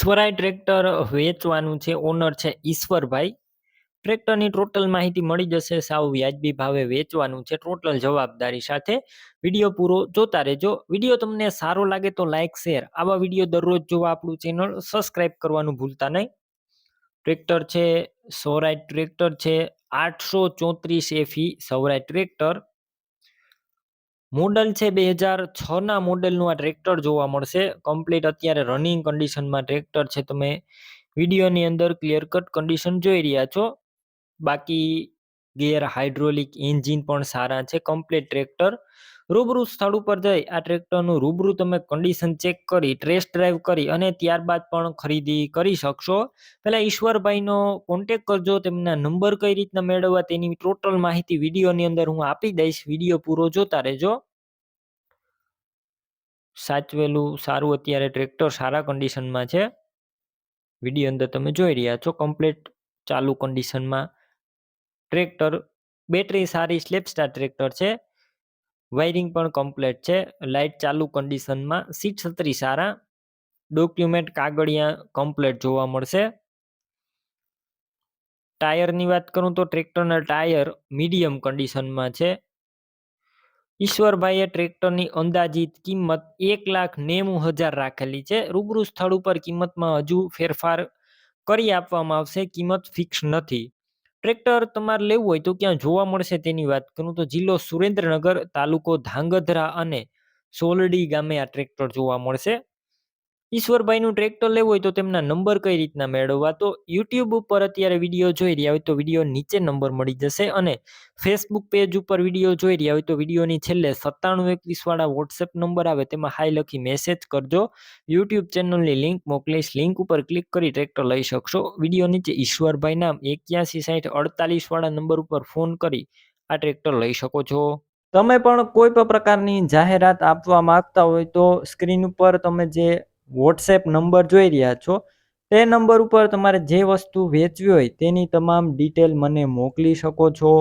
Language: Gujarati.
સ્વરાજ ટ્રેક્ટર વેચવાનું છે, ઓનર છે ઈશ્વરભાઈ। ટ્રેક્ટરની ટોટલ માહિતી મળી જશે, સાવ વ્યાજબી ભાવે વેચવાનું છે, ટોટલ જવાબદારી સાથે। વિડીયો પૂરો જોતા રહેજો। વિડીયો તમને સારો લાગે તો લાઇક શેર, આવા વિડીયો દરરોજ જોવા આપણું ચેનલ સબસ્ક્રાઇબ કરવાનું ભૂલતા નહીં। ટ્રેક્ટર છે સ્વરાજ ટ્રેક્ટર છે 834 FE સ્વરાજ ટ્રેક્ટર। મોડલ છે 2006 ના મોડેલનું આ ટ્રેક્ટર જોવા મળશે। કમ્પ્લીટ અત્યારે રનિંગ કન્ડિશનમાં ટ્રેક્ટર છે, તમે વિડીયોની અંદર ક્લિયર કટ કન્ડિશન જોઈ રહ્યા છો। બાકી ગિયર હાઇડ્રોલિક એન્જિન પણ સારા છે, કમ્પ્લીટ ટ્રેક્ટર। રૂબરૂ સ્થળ ઉપર જઈ આ ટ્રેક્ટરનું રૂબરૂ તમે કન્ડિશન ચેક કરી, ટેસ્ટ ડ્રાઈવ કરી અને ત્યારબાદ પણ ખરીદી કરી શકશો। પહેલા ઈશ્વરભાઈનો કોન્ટેક કરજો, તેમના નંબર કઈ રીતના મેળવવા તેની ટોટલ માહિતી વિડીયોની અંદર હું આપી દઈશ। વિડીયો પૂરો જોતા રહેજો। સાચવેલું સારું અત્યારે ટ્રેક્ટર સારા કન્ડિશનમાં છે, વિડીયો અંદર તમે જોઈ રહ્યા છો કમ્પ્લીટ ચાલુ કન્ડિશનમાં ટ્રેક્ટર। બેટરી સારી સ્લેપસ્ટાર ટ્રેક્ટર છે, વાયરિંગ પણ કમ્પ્લીટ છે, લાઇટ ચાલુ કન્ડિશનમાં, સીટ છત્રી સારા, ડોક્યુમેન્ટ કાગળિયા કમ્પ્લીટ જોવા મળશે। ટાયરની વાત કરું તો ટ્રેક્ટરના ટાયર મીડિયમ કન્ડિશનમાં છે। ઈશ્વરભાઈએ ટ્રેક્ટરની અંદાજિત કિંમત 1,90,000 રાખેલી છે। રૂબરૂ સ્થળ ઉપર કિંમતમાં હજુ ફેરફાર કરી આપવામાં આવશે, કિંમત ફિક્સ નથી। ટ્રેક્ટર તમારે લેવું હોય તો ક્યાં જોવા મળશે તેની વાત કરું તો જિલ્લો સુરેન્દ્રનગર, તાલુકો ધાંગધ્રા અને સોલડી ગામે આ ટ્રેક્ટર જોવા મળશે। ઈશ્વરભાઈનું ટ્રેક્ટર લેવું હોય તો તેમના નંબર કઈ રીતના મેળવવા, તો યુટ્યુબ ઉપર અત્યારે વિડીયો જોઈ રહ્યા હોય તો વિડીયો નીચે નંબર મળી જશે, અને ફેસબુક પેજ ઉપર વિડીયો જોઈ રહ્યા હોય તો વિડીયોની છેલ્લે 9721 વાળા વોટ્સએપ નંબર આવે તેમાં હાઈ લખી મેસેજ કરજો। યુટ્યુબ ચેનલની લિંક મોકલીશ, લિંક ઉપર ક્લિક કરી ટ્રેક્ટર લઈ શકશો। વિડીયો નીચે ઈશ્વરભાઈ નામ 816048 વાળા નંબર ઉપર ફોન કરી આ ટ્રેક્ટર લઈ શકો છો। તમે પણ કોઈ પણ પ્રકારની જાહેરાત આપવા માંગતા હોય તો સ્ક્રીન ઉપર તમે જે વોટ્સએપ નંબર જોઈ રહ્યા છો તે નંબર ઉપર તમારે જે વસ્તુ વેચવી હોય તેની તમામ ડિટેલ મને મોકલી શકો છો।